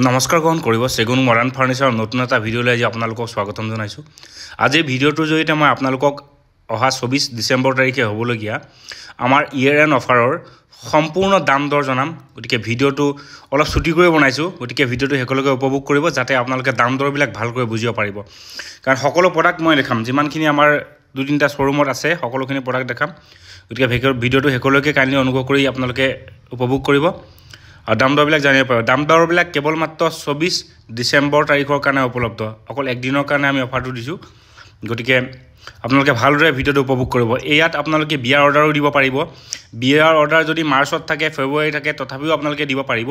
নমস্কাৰ গ্ৰহণ কৰিব চেগুন মডাৰ্ণ ফাৰ্নিচাৰৰ নতুন এটা ভিডিঅ'লৈ আজি আপোনালোকক স্বাগতম জনাইছোঁ। আজি ভিডিঅ'টোৰ জৰিয়তে মই আপোনালোকক অহা 24 ডিচেম্বৰ তাৰিখে হ'বলগীয়া আমাৰ ইয়েৰ এণ্ড অফাৰৰ সম্পূৰ্ণ দাম দৰ জনাম। গতিকে ভিডিঅ'টো অলপ ছুটি কৰি বনাইছোঁ, গতিকে ভিডিঅ'টো শেষলৈকে উপভোগ কৰিব যাতে আপোনালোকে দাম দৰবিলাক ভালকৈ বুজিব পাৰিব। কাৰণ সকলো প্ৰডাক্ট মই দেখাম, যিমানখিনি আমাৰ 2-3টা শ্ব'ৰুমত আছে সকলোখিনি প্ৰডাক্ট দেখাম। গতিকে ভিডিঅ'টো শেষলৈকে কাইণ্ডলি অনুগ্ৰহ কৰি আপোনালোকে উপভোগ কৰিব আৰু দাম দৰবিলাক জানিব পাৰিব। দাম দৰবিলাক কেৱল মাত্ৰ 24 ডিচেম্বৰ তাৰিখৰ কাৰণে উপলব্ধ, অকল একদিনৰ কাৰণে আমি অফাৰটো দিছোঁ। গতিকে আপোনালোকে ভালদৰে ভিডিঅ'টো উপভোগ কৰিব। ইয়াত আপোনালোকে বিয়াৰ অৰ্ডাৰো দিব পাৰিব। বিয়াৰ অৰ্ডাৰ যদি মাৰ্চত থাকে, ফেব্ৰুৱাৰী থাকে, তথাপিও আপোনালোকে দিব পাৰিব।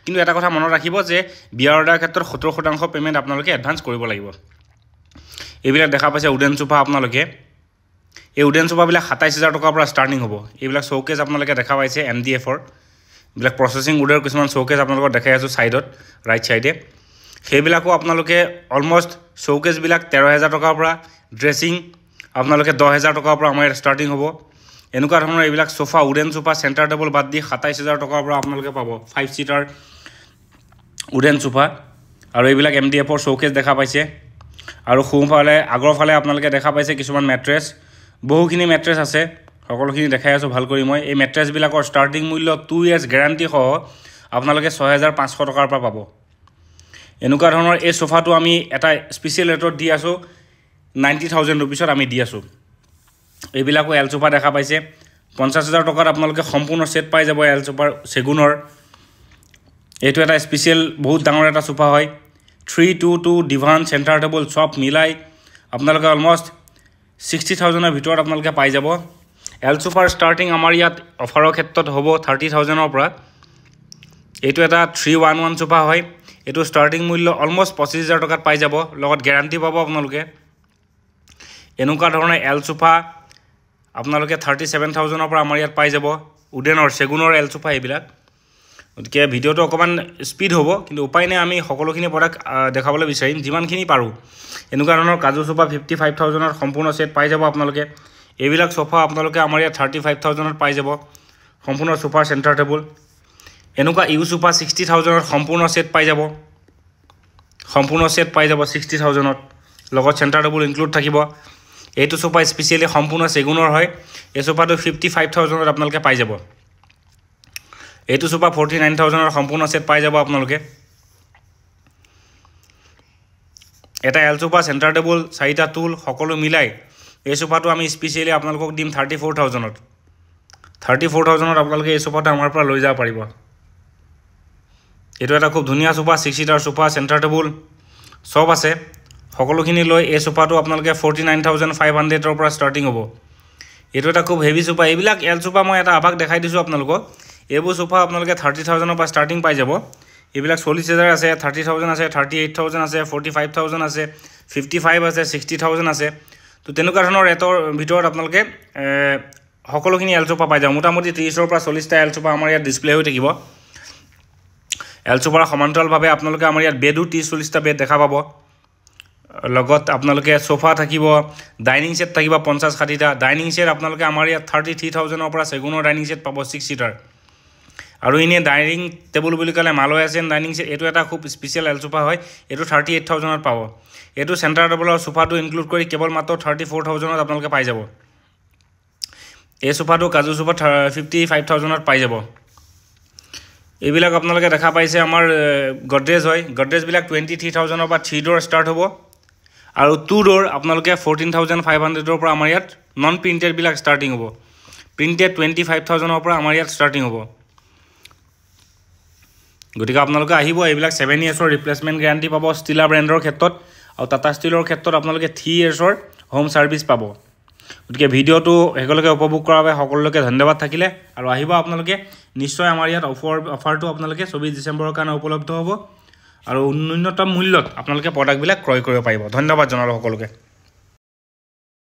কিন্তু এটা কথা মনত ৰাখিব যে বিয়াৰ অৰ্ডাৰ ক্ষেত্ৰত 70% পে'মেণ্ট আপোনালোকে এডভান্স কৰিব লাগিব। এইবিলাক দেখা পাইছে উডেন চোফা, আপোনালোকে এই উডেন চোফাবিলাক 27,000 টকাৰ পৰা ষ্টাৰ্টিং হ'ব। এইবিলাক শ্ব'কেছ আপোনালোকে দেখা পাইছে MDFৰ, এইবিলাক প্ৰচেছিং উডৰ কিছুমান শ্ব'কেছ আপোনালোকক দেখাই আছোঁ ছাইডত, ৰাইট ছাইডে। সেইবিলাকো আপোনালোকে অলমষ্ট শ্ব'কেছবিলাক 13,000 টকাৰ পৰা, ড্ৰেছিং আপোনালোকে 10,000 টকাৰ পৰা আমাৰ ইয়াত ষ্টাৰ্টিং হ'ব। এনেকুৱা ধৰণৰ এইবিলাক sofa, wooden sofa, centre table বাদ দি 27,000 টকাৰ পৰা আপোনালোকে পাব 5 ছিটাৰ উডেন চোফা। আৰু এইবিলাক MDFৰ শ্ব'কেছ দেখা পাইছে। আৰু সোঁফালে আগৰফালে আপোনালোকে দেখা পাইছে কিছুমান মেট্ৰেছ, বহুখিনি মেট্ৰেছ আছে, সকলোখিনি দেখাই আছোঁ ভাল কৰি মই। এই মেট্ৰেছবিলাকৰ ষ্টাৰ্টিং মূল্য 2 years গেৰাণ্টি সহ আপোনালোকে 6,500 টকাৰ পৰা পাব। এনেকুৱা ধৰণৰ এই চোফাটো আমি এটা স্পেচিয়েল ৰেটত দি আছোঁ, 90,000 ৰুপিছত আমি দি আছোঁ। এইবিলাকো এল চোফা দেখা পাইছে, 50,000 টকাত আপোনালোকে সম্পূৰ্ণ ছেট পাই যাব এল চোফাৰ চেগুনৰ। এইটো এটা স্পেচিয়েল বহুত ডাঙৰ এটা চোফা হয়। 322 ডিভান, চেণ্টাৰ টেবল চব মিলাই আপোনালোকে অলমষ্ট 60,000ৰ ভিতৰত আপোনালোকে পাই যাব। এল চোফাৰ ষ্টাৰ্টিং আমাৰ ইয়াত অফাৰৰ ক্ষেত্ৰত হ'ব 30,000ৰ পৰা। এইটো এটা 311 চোফা হয়। এইটো ষ্টাৰ্টিং মূল্য অলমষ্ট 25,000 টকাত পাই যাব, লগত গেৰাণ্টি পাব আপোনালোকে। এনেকুৱা ধৰণৰ এল চোফা আপোনালোকে 37,000ৰ পৰা আমাৰ ইয়াত পাই যাব, উডেনৰ চেগুনৰ এল চোফা এইবিলাক। গতিকে ভিডিঅ'টো অকণমান স্পীড হ'ব, কিন্তু উপায় নাই, আমি সকলোখিনি প্ৰডাক্ট দেখাবলৈ বিচাৰিম যিমানখিনি পাৰোঁ। এনেকুৱা ধৰণৰ কাজু চোফা 55,000ৰ সম্পূৰ্ণ ছেট পাই যাব আপোনালোকে। এইবিলাক চোফা আপোনালোকে আমাৰ ইয়াত 35,000ত পাই যাব, সম্পূৰ্ণ চোফা চেণ্টাৰ টেবুল। এনেকুৱা ইউ চোফা 60,000ত সম্পূৰ্ণ ছেট পাই যাব, সম্পূৰ্ণ ছেট পাই যাব 60,000ত, লগত চেণ্টাৰ টেবুল ইনক্লুড থাকিব। এইটো চোফা স্পেচিয়েলি সম্পূৰ্ণ চেগুনৰ হয়। এই চোফাটো 55,000ত আপোনালোকে পাই যাব। এইটো চোফা 49,000ৰ সম্পূৰ্ণ ছেট পাই যাব আপোনালোকে। এটা এল চোফা, চেণ্টাৰ টেবুল, 4টা টুল সকলো মিলাই এই চোফাটো আমি স্পেচিয়েলি আপোনালোকক দিম 34,000ত। 34,000ত আপোনালোকে এই চোফাটো আমাৰ পৰা লৈ যাব পাৰিব। এইটো এটা খুব ধুনীয়া sofa, 6 seater sofa, centre table চব আছে। সকলোখিনি লৈ এই চোফাটো আপোনালোকে 49,500ৰ পৰা ষ্টাৰ্টিং হ'ব। এইটো এটা খুব হেভি চোফা। এইবিলাক এল চোফা মই এটা আভাস দেখাই দিছোঁ আপোনালোকক। এইবোৰ চোফা আপোনালোকে 30,000ৰ পৰা ষ্টাৰ্টিং পাই যাব। এইবিলাক 40,000 আছে, 30,000 আছে, 38,000 আছে, 45,000 আছে, 55 আছে, 60,000 আছে। তো তেনেকুৱা ধৰণৰ ৰেটৰ ভিতৰত আপোনালোকে সকলোখিনি এল চোফা পাই যাব। মোটামুটি 30ৰ পৰা 40টা এল চোফা আমাৰ ইয়াত ডিছপ্লে হৈ থাকিব। এল চোফাৰ সমান্তৰালভাৱে আপোনালোকে আমাৰ ইয়াত বেডো 30-40টা বেড দেখা পাব। লগত আপোনালোকে চোফা থাকিব, ডাইনিং ছেট থাকিব 50-60টা। ডাইনিং ছেট আপোনালোকে আমাৰ ইয়াত 33,000ৰ পৰা চেগুনৰ ডাইনিং ছেট পাব 6 ছিটাৰ। আৰু এনেই ডাইনিং টেবুল বুলি ক'লে মালয়াছিয়ান ডাইনিং ছেট, এইটো এটা খুব স্পেচিয়েল এল চোফা হয়। এইটো 38,000ত পাব। এইটো চেণ্টাৰ টেবুলৰ চোফাটো ইনক্লুড কৰি কেৱল মাত্ৰ 34,000ত আপোনালোকে পাই যাব। এই চোফাটো কাজু চোফা 55,000ত পাই যাব। এইবিলাক আপোনালোকে দেখা পাইছে আমাৰ গডৰেজ হয়। গডৰেজবিলাক 23,000ৰ পৰা 3 ডোৰ ষ্টাৰ্ট হ'ব। আৰু 2 ডোৰ আপোনালোকে 14,500ৰ পৰা আমাৰ ইয়াত নন প্ৰিণ্টেডবিলাক ষ্টাৰ্টিং হ'ব। প্ৰিণ্টেড 25,000ৰ পৰা আমাৰ ইয়াত ষ্টাৰ্টিং হ'ব। গতিকে আপোনালোকে আহিব, এইবিলাক 7 yearsৰ ৰিপ্লেচমেণ্ট গেৰাণ্টি পাব ষ্টিলা ব্ৰেণ্ডৰ ক্ষেত্ৰত। আৰু টাটা ষ্টীলৰ ক্ষেত্ৰত আপোনালোকে 3 yearsৰ হোম ছাৰ্ভিচ পাব। গতিকে ভিডিঅ'টো শেষলৈকে উপভোগ কৰাৰ বাবে সকলোকে ধন্যবাদ থাকিলে। আৰু আহিব আপোনালোকে, নিশ্চয় আমাৰ ইয়াত অফাৰটো আপোনালোকে 24 ডিচেম্বৰৰ কাৰণে উপলব্ধ হ'ব। আৰু ন্যূনতম মূল্যত আপোনালোকে প্ৰডাক্টবিলাক ক্ৰয় কৰিব পাৰিব। ধন্যবাদ জনালোঁ সকলোকে।